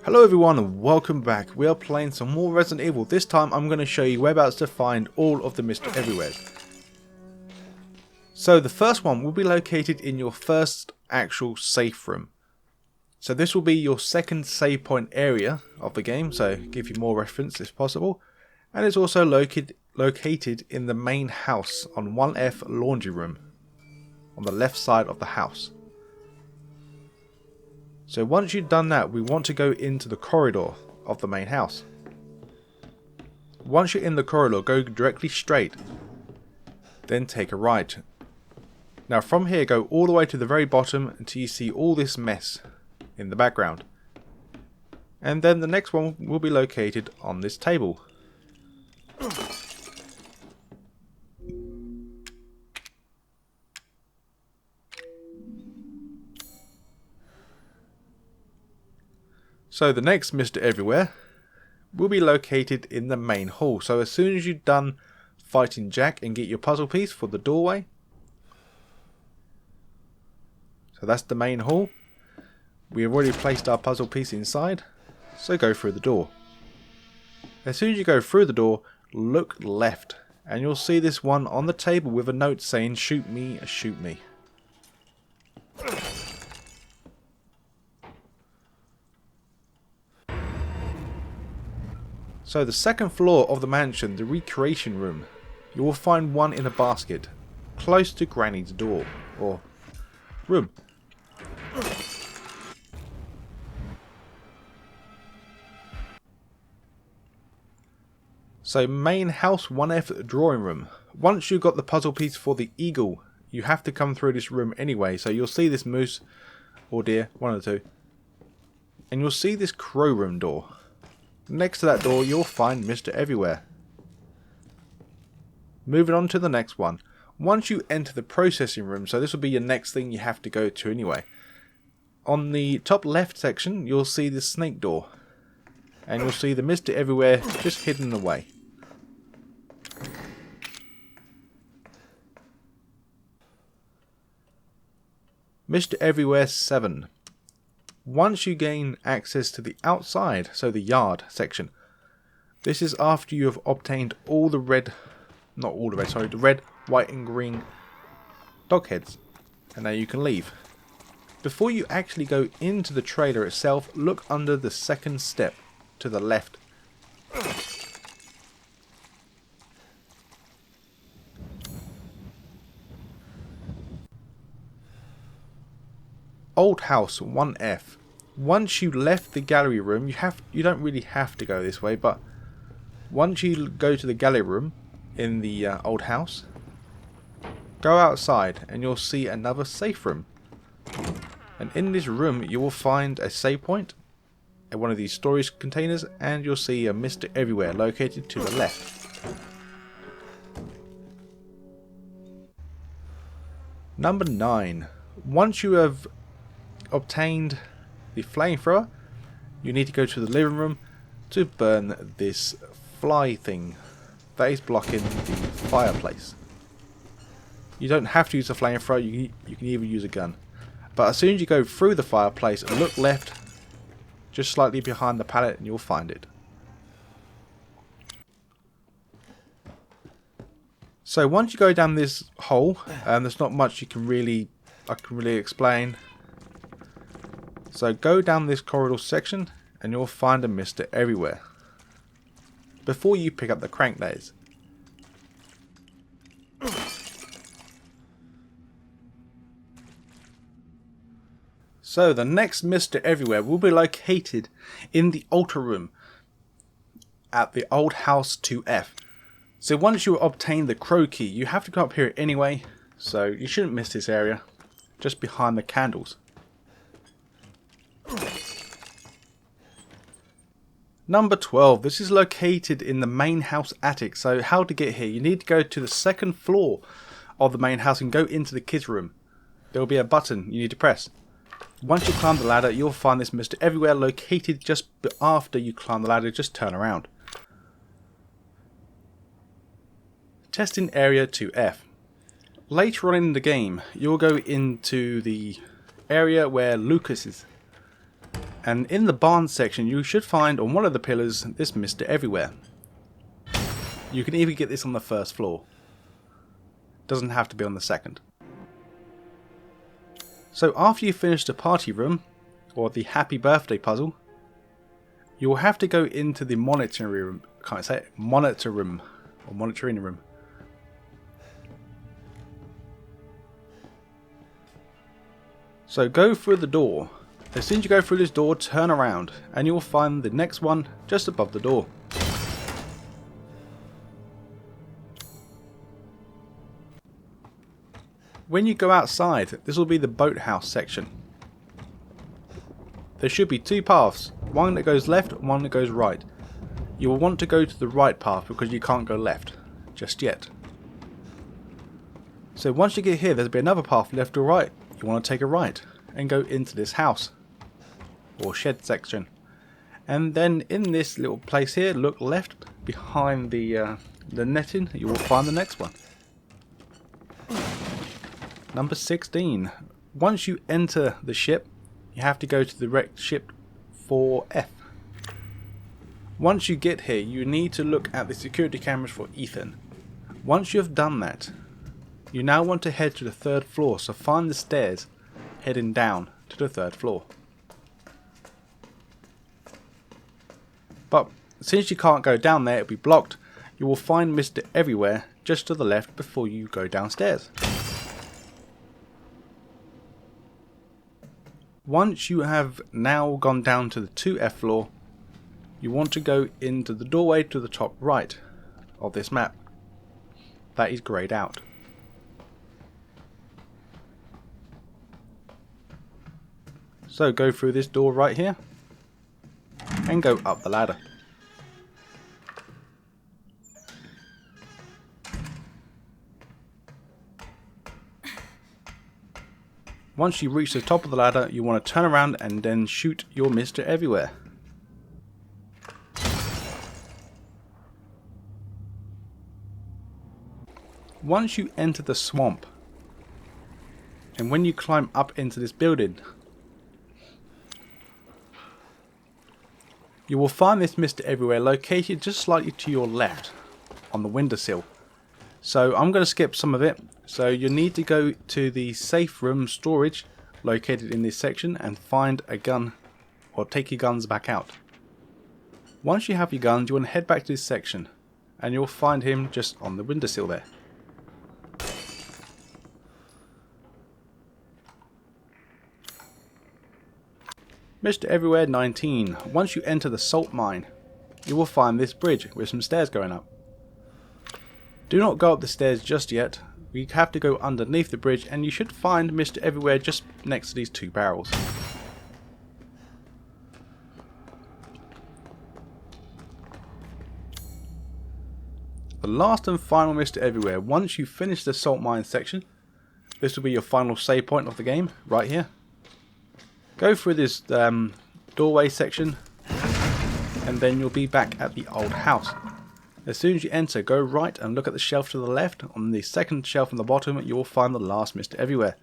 Hello everyone and welcome back. We are playing some more Resident Evil. This time I'm going to show you whereabouts to find all of the Mr. Everywheres. So the first one will be located in your first actual safe room. So this will be your second save point area of the game, so give you more reference if possible. And it's also located in the main house on 1F laundry room on the left side of the house. So once you've done that, we want to go into the corridor of the main house. Once you're in the corridor, go directly straight, then take a right. Now from here, go all the way to the very bottom until you see all this mess in the background. And then the next one will be located on this table. So the next Mr. Everywhere will be located in the main hall. So as soon as you've done fighting Jack and get your puzzle piece for the doorway. So that's the main hall. We have already placed our puzzle piece inside. So go through the door. As soon as you go through the door, look left. And you'll see this one on the table with a note saying, "Shoot me, shoot me." So the second floor of the mansion, the recreation room, you will find one in a basket, close to Granny's door, or room. So main house 1F drawing room. Once you've got the puzzle piece for the eagle, you have to come through this room anyway. So you'll see this moose, or deer, one of the two. And you'll see this crow room door. Next to that door you'll find Mr. Everywhere. Moving on to the next one. Once you enter the processing room, so this will be your next thing you have to go to anyway. On the top left section you'll see the snake door. And you'll see the Mr. Everywhere just hidden away. Mr. Everywhere 7. Once you gain access to the outside, so the yard section, this is after you have obtained all the red, not all the red, sorry, the red, white and green dog heads. And now you can leave. Before you actually go into the trailer itself, look under the second step to the left. Old house 1F. Once you left the gallery room, you don't really have to go this way, but once you go to the gallery room in the old house, go outside and you'll see another safe room. And in this room you will find a save point at one of these storage containers, and you'll see a Mr. Everywhere located to the left. Number 9. Once you have obtained the flamethrower, you need to go to the living room to burn this fly thing that is blocking the fireplace. You don't have to use a flamethrower, you can even use a gun. But as soon as you go through the fireplace and look left, just slightly behind the pallet, and you'll find it. So once you go down this hole, there's not much I can really explain. So go down this corridor section and you'll find a Mr. Everywhere. Before you pick up the crank, that is. So the next Mr. Everywhere will be located in the altar room at the old house 2F. So once you obtain the crow key, you have to come up here anyway, so you shouldn't miss this area, just behind the candles. Number 12. This is located in the main house attic. So how to get here? You need to go to the second floor of the main house and go into the kids room. There will be a button you need to press. Once you climb the ladder, you'll find this Mr. Everywhere located just after you climb the ladder. Just turn around. Testing area 2F. Later on in the game, you'll go into the area where Lucas is. And in the barn section you should find on one of the pillars this Mr. Everywhere. You can even get this on the first floor. Doesn't have to be on the second. So after you finish the party room, or the happy birthday puzzle, you will have to go into the monitoring room. Can't say it. Monitor room. Or monitoring room. So go through the door. As soon as you go through this door, turn around and you will find the next one just above the door. When you go outside, this will be the boathouse section. There should be two paths, one that goes left and one that goes right. You will want to go to the right path because you can't go left just yet. So once you get here, there'll be another path left or right. You want to take a right and go into this house or shed section. And then in this little place here, look left behind the netting, you will find the next one. Number 16. Once you enter the ship, you have to go to the wrecked ship 4F. Once you get here, you need to look at the security cameras for Ethan. Once you have done that, you now want to head to the third floor, so find the stairs heading down to the third floor. But since you can't go down there, it'll be blocked. You will find Mr. Everywhere just to the left before you go downstairs. Once you have now gone down to the 2F floor, you want to go into the doorway to the top right of this map. That is greyed out. So go through this door right here and go up the ladder. Once you reach the top of the ladder, you want to turn around and then shoot your Mr. Everywhere. Once you enter the swamp, and when you climb up into this building, you will find this Mr. Everywhere located just slightly to your left on the windowsill. So I'm going to skip some of it. So you need to go to the safe room storage located in this section and find a gun, or take your guns back out. Once you have your guns, you want to head back to this section and you'll find him just on the windowsill there. Mr. Everywhere 19. Once you enter the salt mine, you will find this bridge with some stairs going up. Do not go up the stairs just yet. We have to go underneath the bridge and you should find Mr. Everywhere just next to these two barrels. The last and final Mr. Everywhere. Once you finish the salt mine section, this will be your final save point of the game, right here. Go through this doorway section and then you'll be back at the old house. As soon as you enter, go right and look at the shelf to the left. On the second shelf on the bottom, you will find the last Mr. Everywhere.